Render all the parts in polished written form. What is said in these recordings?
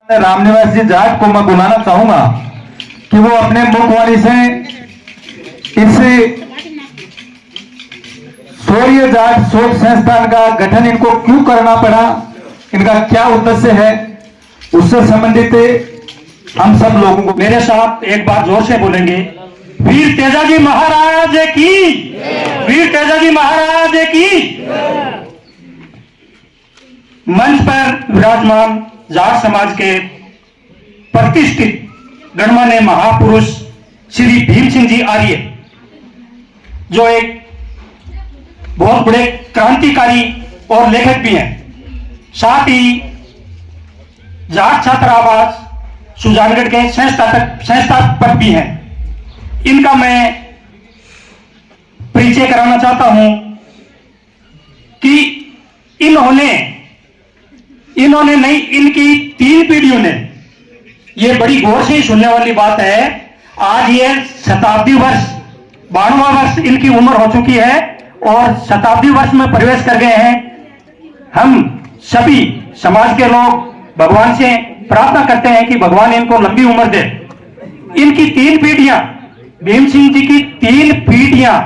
रामनिवास जी जाट को मैं बुलाना चाहूंगा कि वो अपने मुखवाणी से इससे सूर्य जाट शोध संस्थान का गठन इनको क्यों करना पड़ा, इनका क्या उद्देश्य है, उससे संबंधित हम सब लोगों को मेरे साथ एक बार जोर से बोलेंगे, वीर तेजाजी महाराज की, वीर तेजाजी महाराज की। मंच पर विराजमान जाट समाज के प्रतिष्ठित गणमान्य महापुरुष श्री भीम सिंह जी आर्य, जो एक बहुत बड़े क्रांतिकारी और लेखक भी हैं, साथ ही जाट छात्र आवास सुजानगढ़ के संस्थापक भी हैं। इनका मैं परिचय कराना चाहता हूं कि इन्होंने नहीं, इनकी 3 पीढ़ियों ने, ये बड़ी गौर से सुनने वाली बात है, आज ये शताब्दी वर्ष 92वां वर्ष इनकी उम्र हो चुकी है और शताब्दी वर्ष में प्रवेश कर गए हैं। हम सभी समाज के लोग भगवान से प्रार्थना करते हैं कि भगवान इनको लंबी उम्र दे। इनकी 3 पीढ़ियां, भीम सिंह जी की 3 पीढ़ियां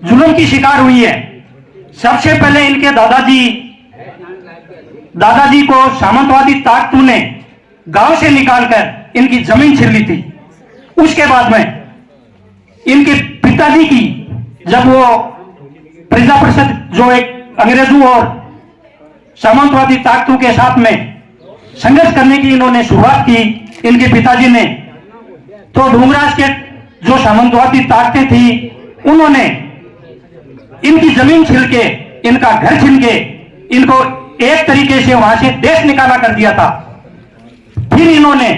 जुल्म की शिकार हुई है। सबसे पहले इनके दादाजी को सामंतवादी ताकतों ने गांव से निकालकर इनकी जमीन छीन ली थी। उसके बाद में इनके पिताजी की, जब वो प्रजा परिषद जो एक अंग्रेजों और सामंतवादी ताकतों के साथ में संघर्ष करने की इन्होंने शुरुआत की, इनके पिताजी ने, तो डूंगराज के जो सामंतवादी ताकतें थी उन्होंने इनकी जमीन छीन के, इनका घर छीन के, इनको एक तरीके से वहां से देश निकाला कर दिया था। फिर इन्होंने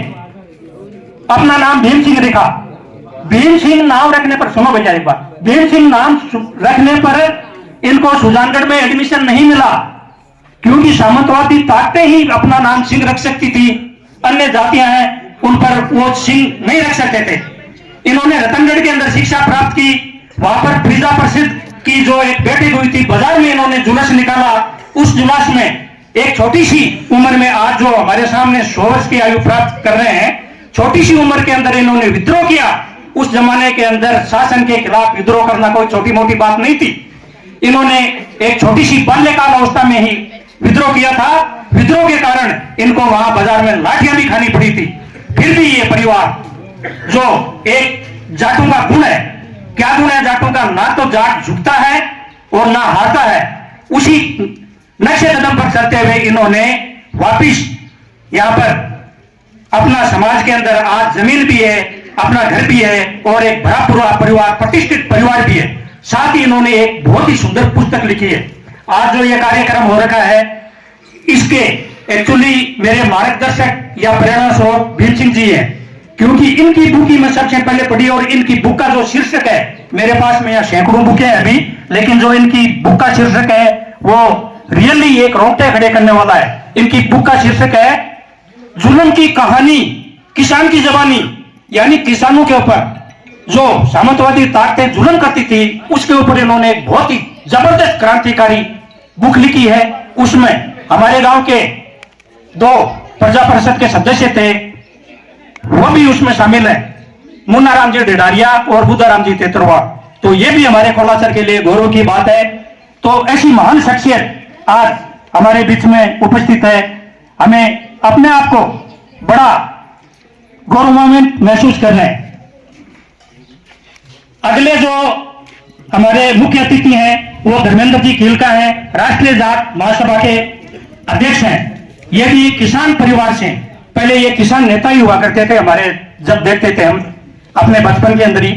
अपना नाम भीम सिंह रखा। भीम सिंह नाम रखने पर, सुनो भैया एक बार, भीम सिंह नाम रखने पर इनको सुजानगढ़ में एडमिशन नहीं मिला, क्योंकि सामंतवादी ताकतें ही अपना नाम सिंह रख सकती थी, अन्य जातियां हैं उन पर वो सिंह नहीं रख सकते थे। इन्होंने रतनगढ़ के अंदर शिक्षा प्राप्त की, वहां पर प्रजा परिषद की जो एक बैठक हुई थी, बाजार में इन्होंने जुलूस निकाला। उस जुलूस में एक छोटी सी उम्र में, आज जो हमारे सामने 100 वर्ष की आयु प्राप्त कर रहे हैं, छोटी सी उम्र के अंदर इन्होंने विद्रोह किया। उस जमाने के अंदर शासन के खिलाफ विद्रोह करना कोई छोटी मोटी बात नहीं थी। इन्होंने एक छोटी सी बाल्यकाल अवस्था में ही विद्रोह किया था। विद्रोह के कारण इनको वहां बाजार में लाठियां भी खानी पड़ी थी। फिर भी ये परिवार, जो एक जाटों का गुण है, क्या गुण है जाटों का, ना तो जाट झुकता है और ना हारता है, उसी नक्शे कदम पर चलते हुए इन्होंने वापिस यहां पर अपना समाज के अंदर आज जमीन भी है, अपना घर भी है और एक बड़ा पूरा परिवार, प्रतिष्ठित परिवार भी है। साथ ही इन्होंने एक बहुत ही सुंदर पुस्तक लिखी है। आज जो ये कार्यक्रम हो रखा है, इसके एक्चुअली मेरे मार्गदर्शक या प्रेरणा स्रोत भीम सिंह जी हैं, क्योंकि इनकी बुक ही मैं सबसे पहले पढ़ी और इनकी बुक का जो शीर्षक है, मेरे पास में यहाँ सैकड़ों बुकें हैं अभी, लेकिन जो इनकी बुक का शीर्षक है वो रियली एक रोंगटे खड़े करने वाला है। इनकी बुक का शीर्षक है जुल्म की कहानी, किसान की जबानी, यानी किसानों के ऊपर जो सामंतवादी ताकतें जुल्म करती थी, उसके ऊपर इन्होंने एक बहुत ही जबरदस्त क्रांतिकारी बुक लिखी है। उसमें हमारे गांव के 2 प्रजा परिषद के सदस्य थे, वो भी उसमें शामिल है, मुन्ना राम जी ढिडारिया और बुद्धाराम जी तेतरवा। तो ये भी हमारे कोलासर के लिए गौरव की बात है। तो ऐसी महान शख्सियत आज हमारे बीच में उपस्थित है, हमें अपने आप को बड़ा गौरवान्वित महसूस कर रहे हैं। अगले जो हमारे मुख्य अतिथि हैं वो धर्मेंद्र जी खीलका हैं, राष्ट्रीय जाट महासभा के अध्यक्ष हैं। ये भी किसान परिवार से, पहले ये किसान नेता ही हुआ करते थे हमारे, जब देखते थे हम अपने बचपन के अंदर ही।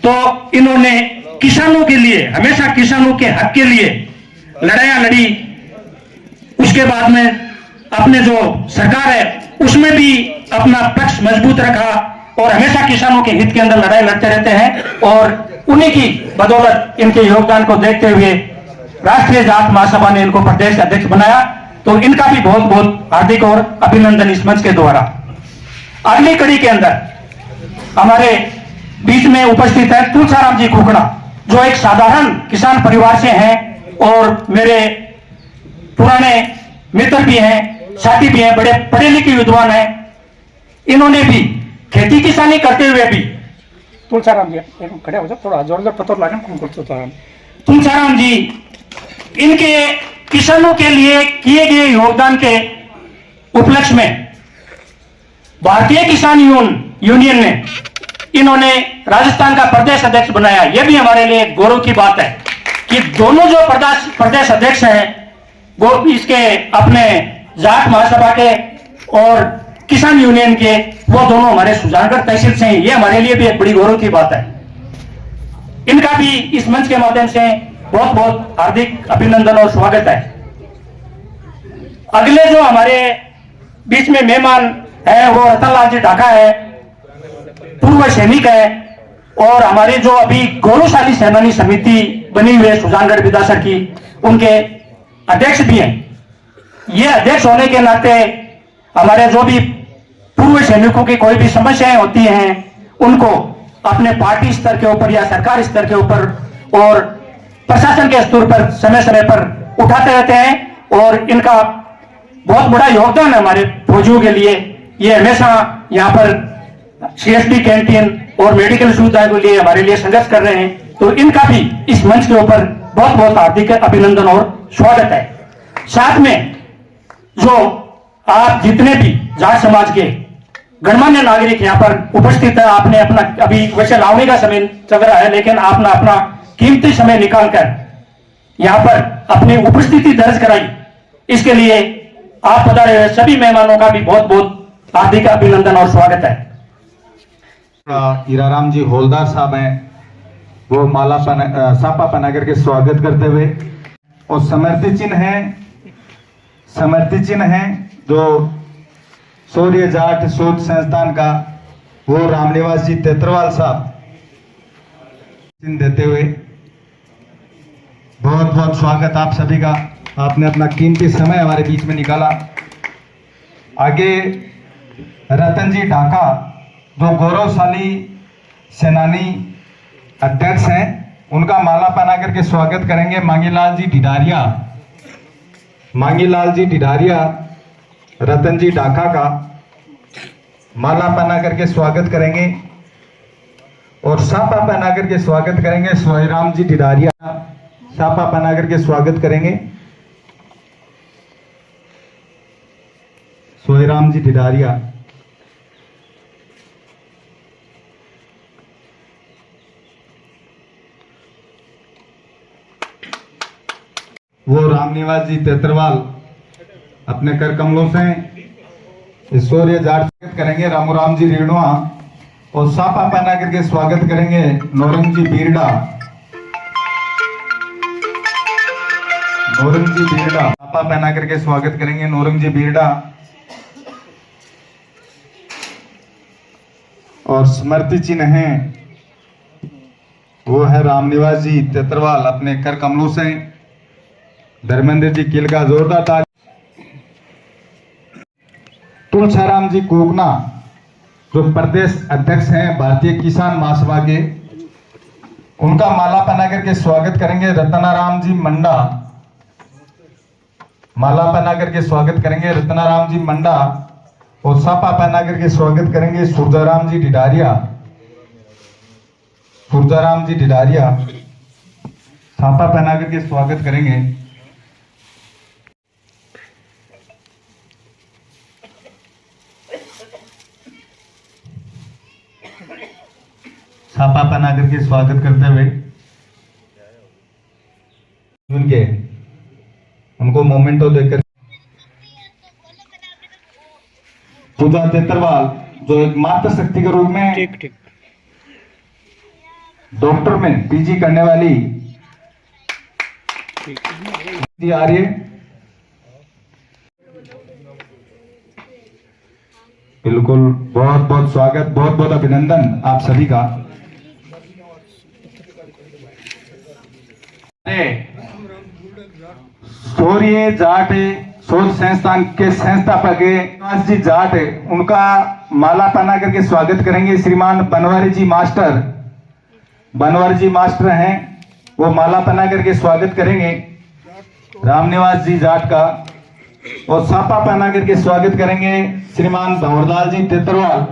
तो इन्होंने किसानों के लिए, हमेशा किसानों के हक के लिए लड़ाइयां लड़ी। उसके बाद में अपने जो सरकार है उसमें भी अपना पक्ष मजबूत रखा और हमेशा किसानों के हित के अंदर लड़ाई लड़ते रहते हैं। और उन्हीं की बदौलत, इनके योगदान को देखते हुए राष्ट्रीय जाट महासभा ने इनको प्रदेश अध्यक्ष बनाया। तो इनका भी बहुत बहुत हार्दिक और अभिनंदन इस मंच के द्वारा। अगली कड़ी के अंदर हमारे बीच में उपस्थित है तुलसाराम जी खुकड़ा, जो एक साधारण किसान परिवार से हैं और मेरे पुराने मित्र भी हैं। साथी भी हैं, बड़े पढ़े लिखे विद्वान हैं। इन्होंने भी खेती किसानी करते हुए भी तुलसाराम जी एक खड़े हो जाओ, थोड़ा जोर जोर पत्थर लागे कौन तुलसाराम। तुलसाराम जी इनके किसानों के लिए किए गए योगदान के उपलक्ष्य में भारतीय किसान यूनियन ने इन्होंने राजस्थान का प्रदेश अध्यक्ष बनाया। यह भी हमारे लिए गौरव की बात है कि दोनों जो प्रदेश अध्यक्ष हैं वो इसके अपने जाट महासभा के और किसान यूनियन के, वो दोनों हमारे सुजानगढ़ तहसील से हैं। ये हमारे लिए भी एक बड़ी गौरव की बात है। इनका भी इस मंच के माध्यम से बहुत बहुत हार्दिक अभिनंदन और स्वागत है। अगले जो हमारे बीच में मेहमान है वो रतनलाल जी ढाका है, पूर्व सैनिक है और हमारे जो अभी गौरवशाली सेनानी समिति बनी हुई है सुजानगढ़ विधासर की, उनके अध्यक्ष भी हैं। ये अध्यक्ष होने के नाते हमारे जो भी पूर्व सैनिकों की कोई भी समस्याएं होती हैं उनको अपने पार्टी स्तर के ऊपर या सरकार स्तर के ऊपर और प्रशासन के स्तर पर समय समय पर उठाते रहते हैं और इनका बहुत बड़ा योगदान है हमारे फौजियों के लिए। ये हमेशा यहाँ पर सीएसडी कैंटीन और मेडिकल सुविधाओं के लिए हमारे लिए संघर्ष कर रहे हैं। तो इनका भी इस मंच के ऊपर बहुत बहुत हार्दिक अभिनंदन और स्वागत है। साथ में जो आप जितने भी जाट समाज के गणमान्य नागरिक यहाँ पर उपस्थित है, आपने अपना अभी वैसे लावणी का समय चल रहा है लेकिन आपने अपना कीमती समय निकालकर यहाँ पर अपनी उपस्थिति दर्ज कराई, इसके लिए आप पधारे हुए सभी मेहमानों का भी बहुत बहुत हार्दिक अभिनंदन और स्वागत है। हीराराम जी होलदार साहब हैं, वो सापा पहना करके स्वागत करते हुए और समर्थ चिन्ह है जो शौर्य जाट शोध संस्थान का, वो रामनिवास जी तेतरवाल साहब चिन्ह देते हुए बहुत बहुत स्वागत आप सभी का। आपने अपना कीमती समय हमारे बीच में निकाला। आगे रतन जी ढाका जो गौरवशाली सेनानी अध्यक्ष हैं, उनका माला पहना करके स्वागत करेंगे मांगीलाल जी ढिढारिया रतन जी ढाका का माला पहना करके स्वागत करेंगे और सापा पहना करके स्वागत करेंगे सोहेराम जी ढिढारिया, सापा पहना करके स्वागत करेंगे सोहेराम जी ढिढारिया। वो रामनिवास जी तेतरवाल अपने कर कमलों से शौर्य जाट स्वागत करेंगे रामूराम जी रेणुआ और सापा पहना करके स्वागत करेंगे नौरंग जी बीरडा। सापा पहना करके स्वागत करेंगे नौरंग जी बीरडा और स्मृति चिन्ह है वो है रामनिवास जी तेतरवाल अपने कर कमलों से। धर्मेंद्र जी किल का जोरदार ताली। तुलसाराम जी कोकना जो प्रदेश अध्यक्ष हैं भारतीय किसान महासभा के, उनका माला पहना करके स्वागत करेंगे रतनाराम जी मंडा। माला पहना करके स्वागत करेंगे रतनाराम जी मंडा और सापा पहना करके स्वागत करेंगे सूरजाराम जी ढिढारिया। सापा पहना करके स्वागत करेंगे सापा पहना करके स्वागत करते हुए उनको मोमेंटो देकर पूजा तेतरवाल जो एक मातृ शक्ति के रूप में डॉक्टर में पीजी करने वाली आर्य, बिल्कुल बहुत बहुत स्वागत, बहुत बहुत अभिनंदन आप सभी का। शौर्य जाट शोध संस्थान के संस्थापक रामनिवास जी जाट, उनका माला पहना करके स्वागत करेंगे श्रीमान बनवारी जी मास्टर हैं, वो माला पहना करके स्वागत करेंगे रामनिवास जी जाट का। और सापा पहना करके स्वागत करेंगे श्रीमान भंवरलाल जी तेतरवाल।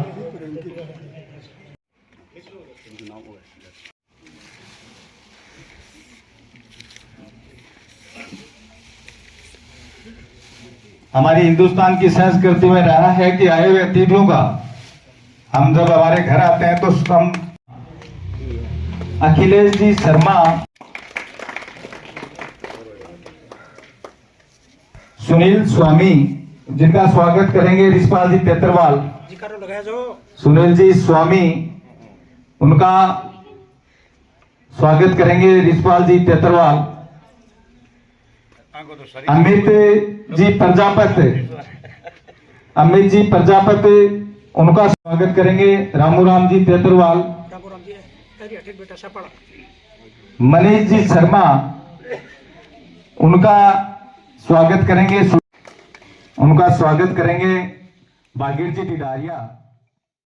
हमारी हिंदुस्तान की संस्कृति में रहा है कि आए हुए अतिथियों का हम जब हमारे घर आते हैं तो हम अखिलेश जी शर्मा, सुनील स्वामी जिनका स्वागत करेंगे रिशपाल जी तेतरवाल। सुनील जी स्वामी उनका स्वागत करेंगे रिशपाल जी तेतरवाल। अमित जी प्रजापति उनका स्वागत करेंगे रामूराम जी तेतरवाल। मनीष जी शर्मा उनका स्वागत करेंगे बागीर जी डिडारिया।